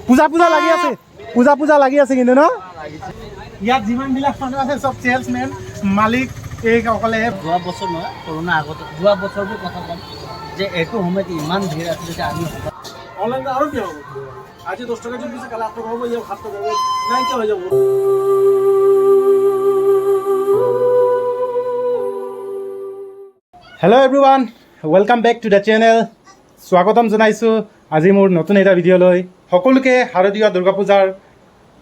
পূজা পূজা লাগি আছে, পূজা পূজা লাগি আছে কিন্তু ন ইয়াত যিমানবিলাক মানুহ আছে চব চেলছমেন মালিক এইসকলে। যোৱা বছৰ নহয়, কৰোণা আগতে যোৱা বছৰবোৰ কথা ক'ম যে এইটো সময়ত ইমান ভিৰ আছিলে যে আমি অনলাইন আৰু কি হ'ব, আজি 10 টকা যদি দিছে কালি 8 টকা হ'ব, ইয়াত 7 টকা হ'ব, নাইকিয়া হৈ যাব। Hello' everyone, welcome back to the channel. স্বাগতম জনাইছোঁ আজি মোৰ নতুন এটা ভিডিঅ'লৈ। সকলোকে শাৰদীয় দুৰ্গা পূজাৰ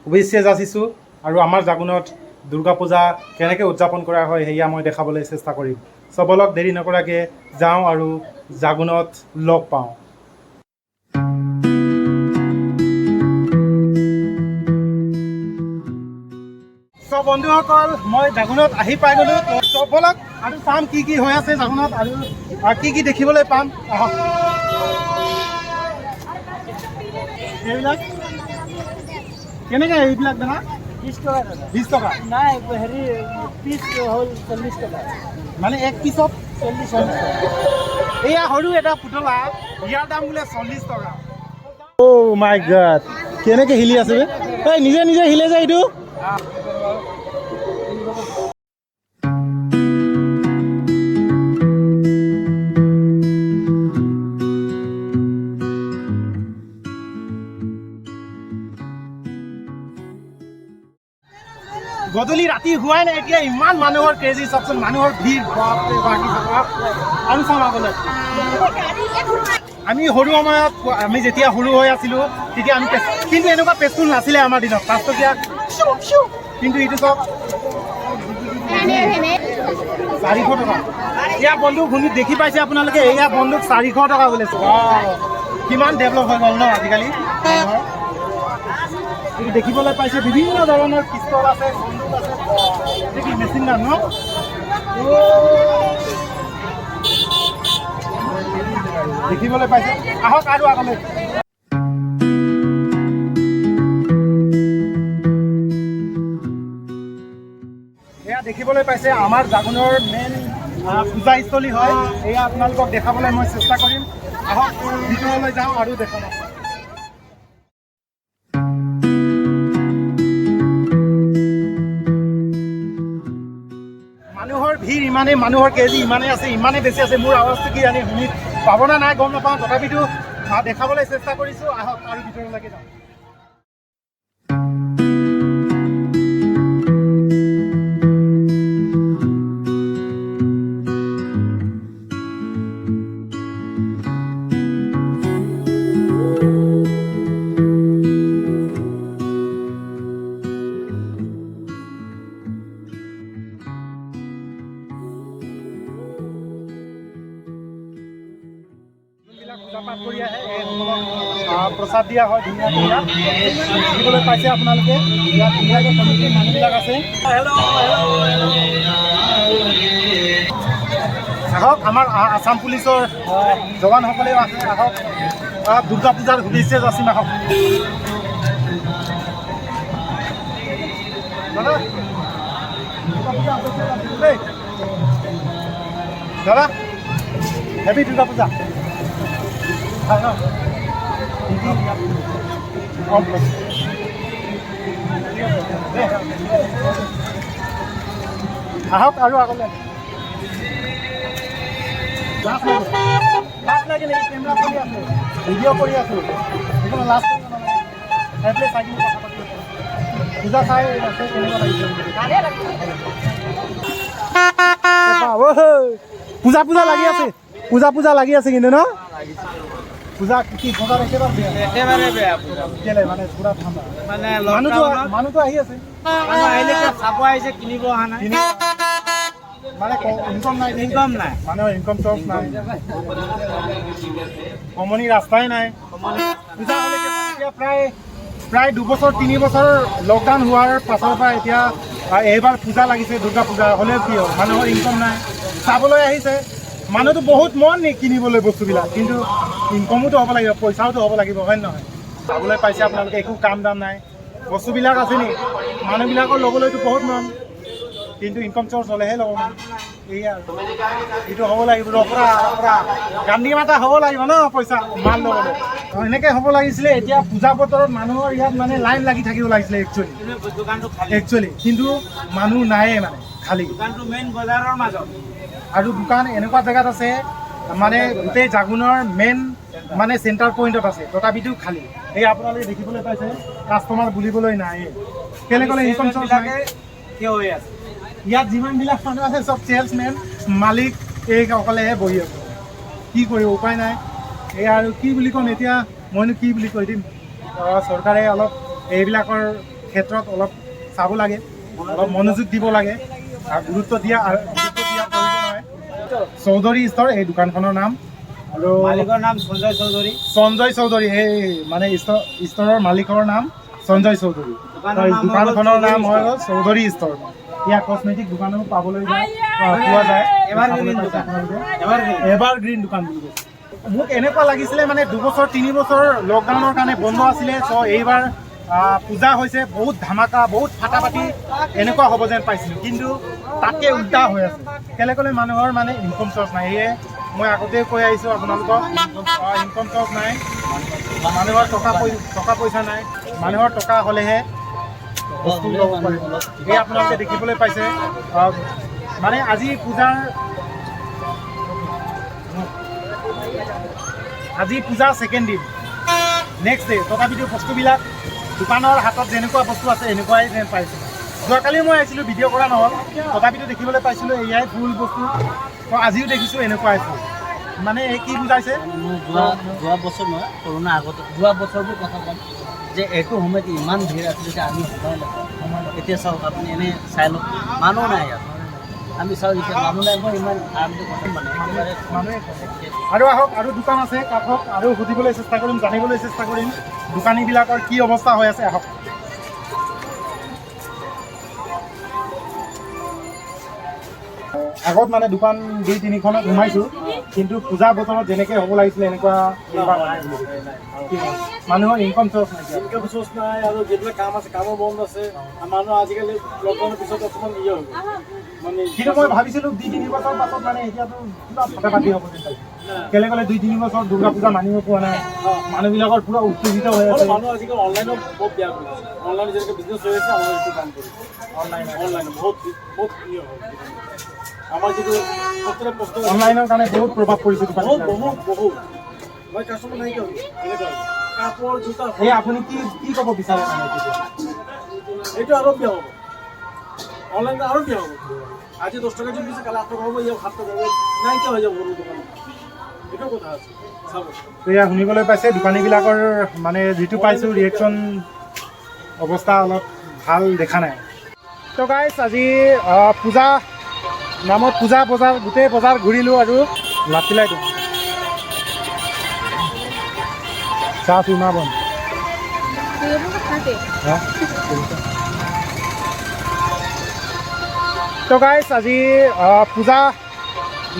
শুভেচ্ছা যাচিছোঁ আৰু আমাৰ জাগুনত দুৰ্গা পূজা কেনেকৈ উদযাপন কৰা হয় সেয়া মই দেখাবলৈ চেষ্টা কৰিম। চবলক দেৰি নকৰাকৈ যাওঁ আৰু জাগুনত লগ পাওঁ। চব বন্ধুসকল, মই জাগুনত আহি পাই গ'লোঁ। চবলক আৰু চাম কি কি হৈ আছে জাগুনত আৰু কি কি দেখিবলৈ পাম। আহক। এইবিলাক কেনেকৈ এইবিলাক দাদা? 20 টকা দাদা। 20 টকা নাই হেৰি পিচ হ'ল 40 টকা, মানে এক পিছত 40 টকা। এয়া সৰু এটা পুতলা, ইয়াৰ দাম বোলে 40 টকা। অ' মাই গড, কেনেকৈ হিলি আছে বে? এই নিজে নিজে হিলে যায় এইটো। গধূলি ৰাতি হোৱাই নাই, এতিয়া ইমান মানুহৰ ক্ৰেজি চাওকচোন, মানুহৰ ভিৰ বাপৰে বাকী আৰু চাম আগলৈ। আমি সৰু সময়ত, আমি যেতিয়া সৰু হৈ আছিলোঁ তেতিয়া আমি কিন্তু এনেকুৱা পেষ্টুল নাছিলে আমাৰ দিনত, 5 টকীয়া। কিন্তু এইটো চব 400 টকা। এয়া বন্দুক শুনি দেখি পাইছে আপোনালোকে, এয়া বন্দুক 400 টকা বোলে। কিমান ডেভেলপ হৈ গ'ল ন আজিকালি। দেখিবলৈ পাইছে বিভিন্ন ধৰণৰ পিষ্টল আছে, বন্দুক আছে, মেচিন গান ন। দেখিবলৈ পাইছে, আহক আৰু আগলৈ। এয়া দেখিবলৈ পাইছে আমাৰ জাগুনৰ মেইন পূজাস্থলী হয়। এয়া আপোনালোকক দেখাবলৈ মই চেষ্টা কৰিম। আহক ভিতৰলৈ যাওঁ আৰু দেখাম। মানুহৰ ভিৰ ইমানেই, মানুহৰ কেজি ইমানেই আছে, ইমানেই বেছি আছে, মোৰ আৱাজটো কি জানি শুনি পাবনা নাই গম নাপাওঁ, তথাপিতো দেখাবলৈ চেষ্টা কৰিছোঁ। আহক আৰু ভিতৰলৈকে যাওঁ। পূজা-পাঠ কৰি আহে, এইসকলক প্ৰসাদ দিয়া হয় ধুনীয়া ধুনীয়া। দেখিবলৈ পাইছে আপোনালোকে, ইয়াত ধুনীয়াকৈ কমিটিৰ মানুহবিলাক আছে। আহক, আমাৰ আছাম পুলিচৰ জৱানসকলেও আছে। আহক, দুৰ্গা পূজাৰ শুভেচ্ছা যাচিম। আহক দাদা, দাদা, হেপী দুৰ্গা পূজা। আহক আৰু আগলৈ। লাজ লাগে নেকি? কেমেৰা কৰি আছো, ভিডিঅ' কৰি আছো, সেইকাৰণে লাজ কৰিব নালাগে। সেইটোৱে চাই কিনে কথা পাতি আছো। পূজা চাই আছে কেনেকুৱা লাগিছে? পূজা পূজা লাগি আছে, পূজা পূজা লাগি আছে কিন্তু ন। পূজা কি বজাৰ একেবাৰে বেয়া কেলে মানে পুৰা ঠাণ্ডা, মানে মানুহটো আহি আছে, আহিলে চাব আহিছে, কিনিব অহা নাই। মানে ইনকম নাই, ইনকম নাই, মানুহৰ ইনকম চ'ৰ্চ নাই, কমনি ৰাস্তাই নাই। পূজা হ'লে এতিয়া প্ৰায় 2 বছৰ 3 বছৰ লকডাউন হোৱাৰ পাছৰ পৰা এতিয়া এইবাৰ পূজা লাগিছে, দুৰ্গা পূজা হ'লেও কি হ'ল, মানুহৰ ইনকম নাই। চাবলৈ আহিছে মানুহটো বহুত মন কিনিবলৈ বস্তুবিলাক, কিন্তু ইনকমোতো হ'ব লাগিব, পইচাওতো হ'ব লাগিব, হয় নহয়? চাবলৈ পাইছে আপোনালোকে, একো কাম দাম নাই, বস্তুবিলাক আছে নি, মানুহবিলাকৰ ল'বলৈতো বহুত মন। কিন্তু ইনকম চ'ৰ্চ হ'লেহে ল'ব মানে এই আৰু এইটো হ'ব লাগিব পুৰা গান্ধী মাতা হ'ব লাগিব ন পইচা মাল ল'বলৈ এনেকৈ হ'ব লাগিছিলে এতিয়া পূজা বতৰত মানুহৰ ইয়াত মানে লাইন লাগি থাকিব লাগিছিলে একচুৱেলি কিন্তু মানুহ নায়ে মানে খালী দোকানটো মেইন বজাৰৰ মাজত আৰু দোকান এনেকুৱা জেগাত আছে মানে গোটেই জাগুনৰ মেইন মানে চেণ্টাৰ পইণ্টত আছে তথাপিতো খালী এই আপোনালোকে দেখিবলৈ পাইছে কাষ্টমাৰ বুলিবলৈ নাই কেলে ক'লে ইনকম চ'ৰ্চ নাই থিয় হৈ আছে ইয়াত যিমানবিলাক মানুহ আছে চব চেলছমেন মালিক এই অকলেহে বহি আছে কি কৰিব উপায় নাই এই আৰু কি বুলি ক'ম এতিয়া মইনো কি বুলি কৈ দিম চৰকাৰে অলপ এইবিলাকৰ ক্ষেত্ৰত অলপ চাব লাগে অলপ মনোযোগ দিব লাগে আৰু গুৰুত্ব দিয়া প্ৰয়োজন হয় চৌধুৰী ষ্ট'ৰ এই দোকানখনৰ নাম আৰু মালিকৰ নাম সঞ্জয় চৌধুৰী এই মানে ষ্ট'ৰৰ মালিকৰ নাম সঞ্জয় চৌধুৰী দোকানখনৰ নাম হয় চৌধুৰী ষ্ট'ৰ ইয়াত কচমেটিক দোকানো পাবলৈ পোৱা যায় এভাৰগ্ৰীণ দোকান বুলি কৈছে মোক এনেকুৱা লাগিছিলে মানে 2 বছৰ 3 বছৰ লকডাউনৰ কাৰণে বন্ধ আছিলে চ' এইবাৰ পূজা হৈছে বহুত ধামাকা বহুত ফাটাফাটি এনেকুৱা হ'ব যেন পাইছিলোঁ কিন্তু তাতকৈ উল্টা হৈ আছে কেলে ক'লে মানুহৰ মানে ইনকম চ'ৰ্চ নাই সেয়ে মই আগতেই কৈ আহিছোঁ আপোনালোকক ইনকম চ'ৰ্চ নাই মানুহৰ টকা পইচা নাই মানুহৰ টকা হ'লেহে বস্তু ল'ব পাৰিব এই আপোনালোকে দেখিবলৈ পাইছে মানে আজি পূজাৰ ছেকেণ্ড দিন নেক্সট ডে তথাপিতো বস্তুবিলাক দোকানৰ হাতত যেনেকুৱা বস্তু আছে এনেকুৱাই যেন পাইছোঁ যোৱাকালি মই আহিছিলোঁ ভিডিঅ' কৰা নহ'ল তথাপিতো দেখিবলৈ পাইছিলোঁ এয়াই ফুল বস্তু আজিও দেখিছোঁ এনেকুৱাই ফুল মানে এই কি বুজাইছে যোৱা বছৰ নহয় কৰোণা আগতে যোৱা বছৰবোৰ কথা ক'ম যে এইটো সময়ত ইমান ভিৰ আছিলে যে আমি সময় নাপাওঁ এতিয়া চাওক আপুনি এনেই চাই লওক মানুহ নাই ইয়াত আমি চাওঁ এতিয়া মানুহ নাই মই ইমান আৰামটো কথা মানে একেবাৰে মানুহে আৰু আহক আৰু দোকান আছে কাষত আৰু সুধিবলৈ চেষ্টা কৰিম জানিবলৈ চেষ্টা কৰিম দোকানীবিলাকৰ কি অৱস্থা হৈ আছে আহক আগত মানে দোকান 2-3খনত সোমাইছোঁ কিন্তু পূজা বতৰত যেনেকৈ হ'ব লাগিছিলে এনেকুৱা মানুহৰ ইনকম চ'ৰ্চ নাই আৰু যিবিলাক কাম আছে কামো বন্ধ আছে মানুহ আজিকালি লকডাউনৰ পিছত অকণমান ইয়ে হ'ব মানে কিন্তু মই ভাবিছিলোঁ 2-3 বছৰ পাছত মানে এতিয়াতো কিবা ফাটাফাটি হ'ব যেন পাইছোঁ কেলে ক'লে 2-3 বছৰ দুৰ্গা পূজা মানিব পৰা নাই মানুহবিলাকৰ পুৰা উত্তেজিত হৈ আছে মানুহ আজিকালি অনলাইনত বহুত বেয়া কৰি আছে অনলাইনত যেনেকৈ বিজনেছ হৈ আছে আমাৰ এইটো কাম কৰি অনলাইনত বহুত ইয়ে হয় আমাৰ যিটো অনলাইনৰ কাৰণে বহুত প্ৰভাৱ পৰিছে বহুত মই কাষ্টমাৰ নাই কিয় এনেকুৱা কাপোৰ জোতা এই আপুনি কি ক'ব বিচাৰে মানে এইটো আৰু বেয়া হ'ব অনলাইনত আৰু বেয়া হ'ব আজি 10 টকা যদি দিছে কালি 8 টকা হ'ব ইয়াৰ 7 টকা হ'ব নাইকিয়া হৈ যাব সৰু দোকানত এইটো কথা আছে চাব এয়া শুনিবলৈ পাইছে দোকানীবিলাকৰ মানে যিটো পাইছোঁ ৰিয়েকশ্যন অৱস্থা অলপ ভাল দেখা নাই তো গাইছ আজি পূজা নামত পূজা বজাৰ গোটেই বজাৰ ঘূৰিলোঁ আৰু লাচিলাইটো চাহ চুমা বন তো গাইছ আজি পূজা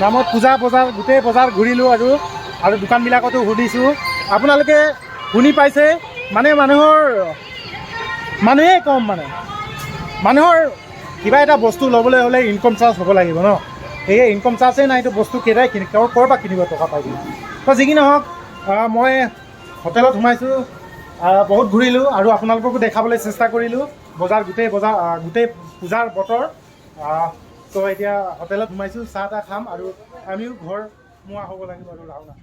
নামত পূজা বজাৰ গোটেই বজাৰ ঘূৰিলোঁ আৰু দোকানবিলাকতো সুধিছোঁ আপোনালোকে শুনি পাইছে মানে মানুহেই কম মানে মানুহৰ কিবা এটা বস্তু ল'বলৈ হ'লে ইনকম চাৰ্জ হ'ব লাগিব ন সেয়ে ইনকম চাৰ্জেই নাই এইটো বস্তু কেইটাই ক'ৰ পৰা কিনিব টকা পাই দিব তো যি কি নহওক মই হোটেলত সোমাইছোঁ বহুত ঘূৰিলোঁ আৰু আপোনালোককো দেখাবলৈ চেষ্টা কৰিলোঁ গোটেই পূজাৰ বতৰ তো এতিয়া হোটেলত সোমাইছোঁ চাহ তাহ খাম আৰু আমিও ঘৰ মোৱা হ'ব লাগিব আৰু ৰাওনা